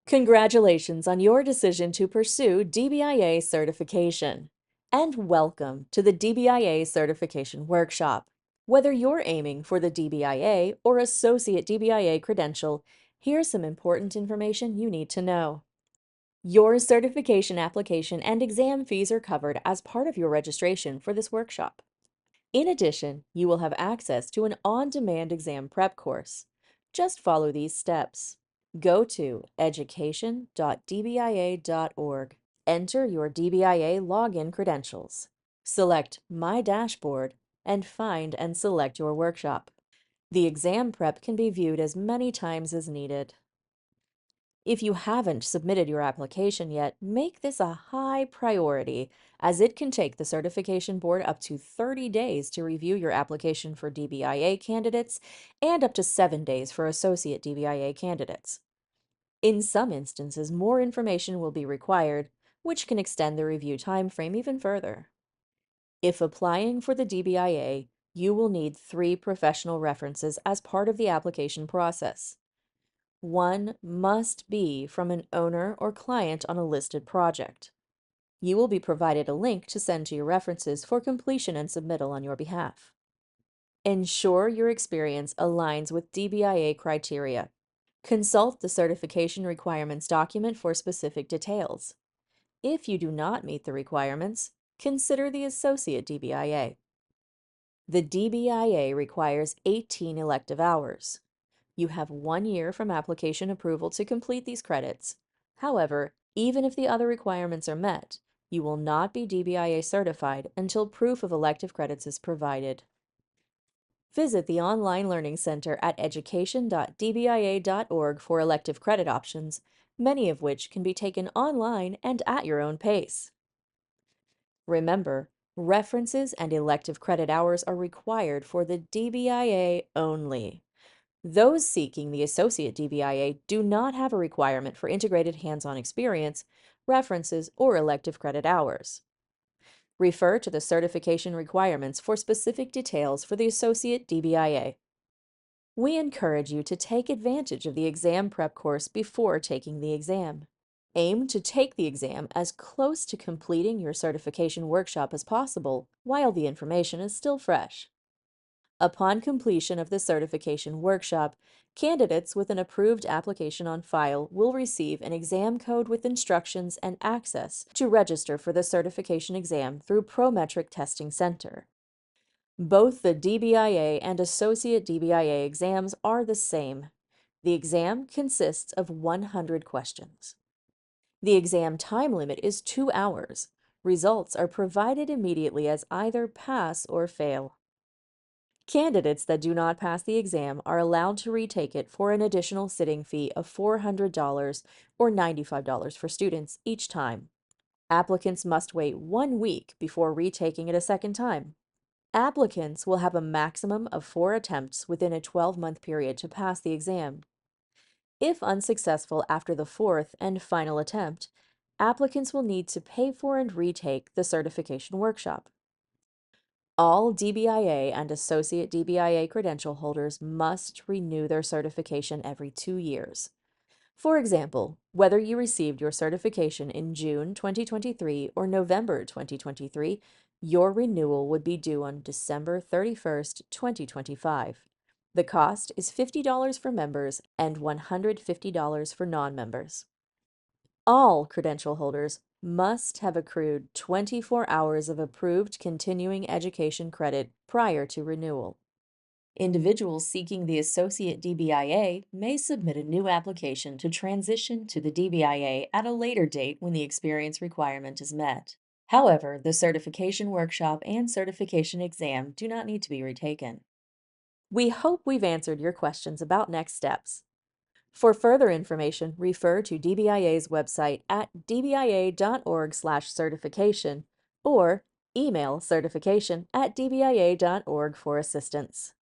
Congratulations on your decision to pursue DBIA certification. And welcome to the DBIA Certification Workshop. Whether you're aiming for the DBIA or Associate DBIA credential, here's some important information you need to know. Your certification application and exam fees are covered as part of your registration for this workshop. In addition, you will have access to an on-demand exam prep course. Just follow these steps. Go to education.dbia.org. Enter your DBIA login credentials. Select My Dashboard and find and select your workshop. The exam prep can be viewed as many times as needed. If you haven't submitted your application yet, make this a high priority, as it can take the certification board up to 30 days to review your application for DBIA candidates and up to 7 days for associate DBIA candidates. In some instances, more information will be required, which can extend the review time frame even further. If applying for the DBIA, you will need 3 professional references as part of the application process. One must be from an owner or client on a listed project. You will be provided a link to send to your references for completion and submittal on your behalf. Ensure your experience aligns with DBIA criteria. Consult the certification requirements document for specific details. If you do not meet the requirements, consider the Associate DBIA. The DBIA requires 18 elective hours. You have 1 year from application approval to complete these credits. However, even if the other requirements are met, you will not be DBIA certified until proof of elective credits is provided. Visit the Online Learning Center at education.dbia.org for elective credit options, many of which can be taken online and at your own pace. Remember, references and elective credit hours are required for the DBIA only. Those seeking the Associate DBIA do not have a requirement for integrated hands-on experience, references, or elective credit hours. Refer to the certification requirements for specific details for the Associate DBIA. We encourage you to take advantage of the exam prep course before taking the exam. Aim to take the exam as close to completing your certification workshop as possible while the information is still fresh. Upon completion of the certification workshop, candidates with an approved application on file will receive an exam code with instructions and access to register for the certification exam through Prometric Testing Center. Both the DBIA and Associate DBIA exams are the same. The exam consists of 100 questions. The exam time limit is 2 hours. Results are provided immediately as either pass or fail. Candidates that do not pass the exam are allowed to retake it for an additional sitting fee of $400 or $95 for students each time. Applicants must wait 1 week before retaking it a second time. Applicants will have a maximum of 4 attempts within a 12-month period to pass the exam. If unsuccessful after the 4th and final attempt, applicants will need to pay for and retake the certification workshop. All DBIA and Associate DBIA credential holders must renew their certification every 2 years. For example, whether you received your certification in June 2023 or November 2023, your renewal would be due on December 31st, 2025. The cost is $50 for members and $150 for non-members. All credential holders must have accrued 24 hours of approved continuing education credit prior to renewal. Individuals seeking the Associate DBIA may submit a new application to transition to the DBIA at a later date when the experience requirement is met. However, the certification workshop and certification exam do not need to be retaken. We hope we've answered your questions about next steps. For further information, refer to DBIA's website at dbia.org/certification or email certification@dbia.org for assistance.